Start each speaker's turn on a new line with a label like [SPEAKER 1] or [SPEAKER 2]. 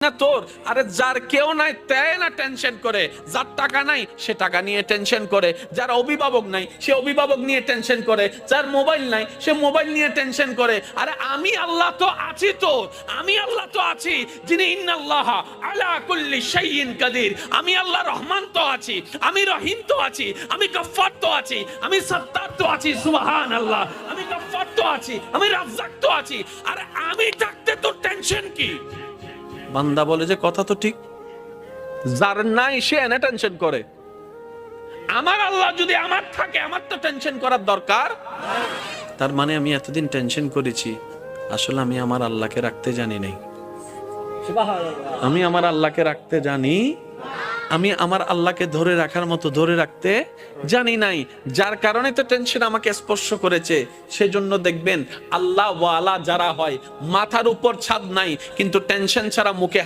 [SPEAKER 1] না তোর, আরে যার কেউ নাই তাই না টেনশন করে, যার টাকা নাই সে টাকা নিয়ে টেনশন করে, যার অভিভাবক নাই সে অভিভাবক নিয়ে টেনশন করে, যার মোবাইল নাই সে মোবাইল নিয়ে টেনশন করে। আরে আমি আল্লাহ তো আছি, তো আমি আল্লাহ তো আছি যিনি ইন্নাল্লাহ আলা কুল্লি শাইইন কাদির। আমি আল্লাহ রহমান তো আছি, আমি রহিম তো আছি, আমি গফফার তো আছি, আমি সত্তার তো আছি, সুবহানাল্লাহ। আমি গফফার তো আছি, আমি রাজ্জাক তো আছি। আরে আমি থাকতে তোর টেনশন কি? বান্দা বলে যে কথা তো ঠিক, যার নাই সে এনে টেনশন করে। আমার আল্লাহ যদি আমার থাকে, আমার তো টেনশন করার দরকার। তার মানে আমি এতদিন টেনশন করেছি, আসলে আমি আমার আল্লাহকে রাখতে জানি নাই। আমি আমার আল্লাহকে রাখতে জানি, আমি আমার আল্লাহকে ধরে রাখার মতো ধরে রাখতে জানি নাই, যার কারণে তো টেনশন আমাকে স্পর্শ করেছে। সেজন্য দেখবেন আল্লাহ ওয়ালা যারা হয়, মাথার উপর ছাদ নাই কিন্তু টেনশন ছাড়া মুখে